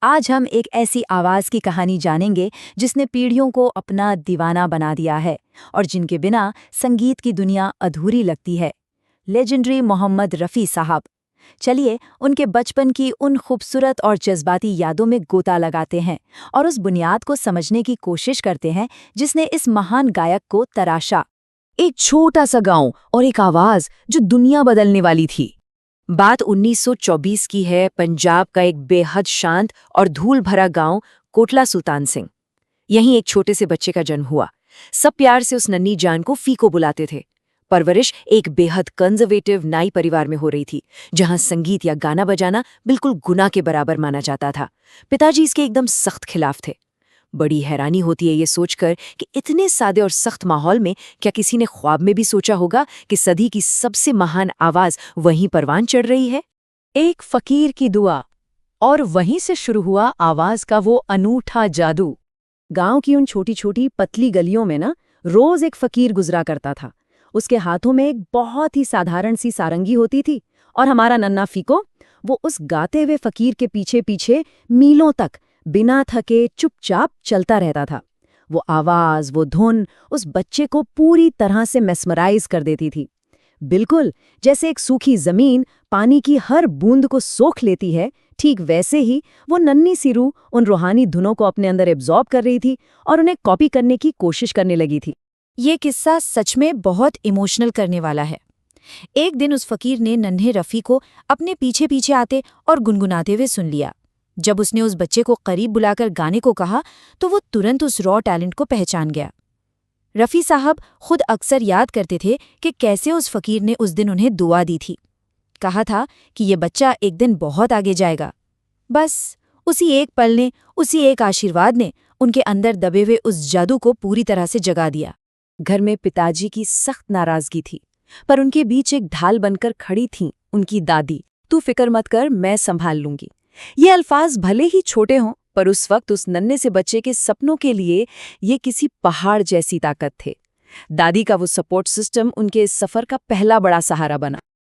आज हम एक ऐसी आवाज की कहानी जानेंगे जिसने पीढ़ियों को अपना दीवाना बना दिया है और जिनके बिना संगीत की दुनिया अधूरी लगती है। लेजेंडरी मोहम्मद रफ़ी साहब। चलिए उनके बचपन की उन खूबसूरत और जज्बाती यादों में गोता लगाते हैं और उस बुनियाद को समझने की कोशिश करते हैं जिसने इस महान गायक को तराशा। एक छोटा सा गांव और एक आवाज जो दुनिया बदलने वाली थी। बात 1924 की है। पंजाब का एक बेहद शांत और धूल भरा गांव कोटला सुल्तान सिंह। यहीं एक छोटे से बच्चे का जन्म हुआ। सब प्यार से उस नन्ही जान को फीको बुलाते थे। परवरिश एक बेहद कंजर्वेटिव नाई परिवार में हो रही थी, जहां संगीत या गाना बजाना बिल्कुल गुनाह के बराबर माना जाता था। पिताजी इसके एकदम सख्त खिलाफ थे। बड़ी हैरानी होती है ये सोचकर कि इतने सादे और सख्त माहौल में क्या किसी ने ख्वाब में भी सोचा होगा कि सदी की सबसे महान आवाज वहीं परवान चढ़ रही है। एक फकीर की दुआ, और वहीं से शुरू हुआ आवाज का वो अनूठा जादू। गांव की उन छोटी छोटी पतली गलियों में ना रोज एक फकीर गुजरा करता था। उसके हाथों में एक बहुत ही साधारण सी सारंगी होती थी और हमारा नन्हा फीको वो उस गाते हुए फकीर के पीछे पीछे मीलों तक बिना थके चुपचाप चलता रहता था। वो आवाज, वो धुन उस बच्चे को पूरी तरह से मेस्मराइज कर देती थी। बिल्कुल जैसे एक सूखी जमीन पानी की हर बूंद को सोख लेती है, ठीक वैसे ही वो नन्ही सी रूह उन रूहानी धुनों को अपने अंदर एब्जॉर्ब कर रही थी और उन्हें कॉपी करने की कोशिश करने लगी थी। ये किस्सा सच में बहुत इमोशनल करने वाला है। एक दिन उस फकीर ने नन्हे रफ़ी को अपने पीछे पीछे आते और गुनगुनाते हुए सुन लिया। जब उसने उस बच्चे को करीब बुलाकर गाने को कहा तो वो तुरंत उस रॉ टैलेंट को पहचान गया। रफ़ी साहब खुद अक्सर याद करते थे कि कैसे उस फकीर ने उस दिन उन्हें दुआ दी थी। कहा था कि ये बच्चा एक दिन बहुत आगे जाएगा। बस उसी एक पल ने, उसी एक आशीर्वाद ने उनके अंदर दबे हुए उस जादू को पूरी तरह से जगा दिया। घर में पिताजी की सख्त नाराजगी थी, पर उनके बीच एक ढाल बनकर खड़ी थीं उनकी दादी। तू फिक्र मत कर, मैं संभाल लूंगी। ये अल्फाज भले ही छोटे हों, पर उस वक्त उस नन्हे से बच्चे के सपनों के लिए ये किसी पहाड़ जैसी ताकत थे। दादी का वो सपोर्ट सिस्टम उनके इस सफर का पहला बड़ा सहारा बना।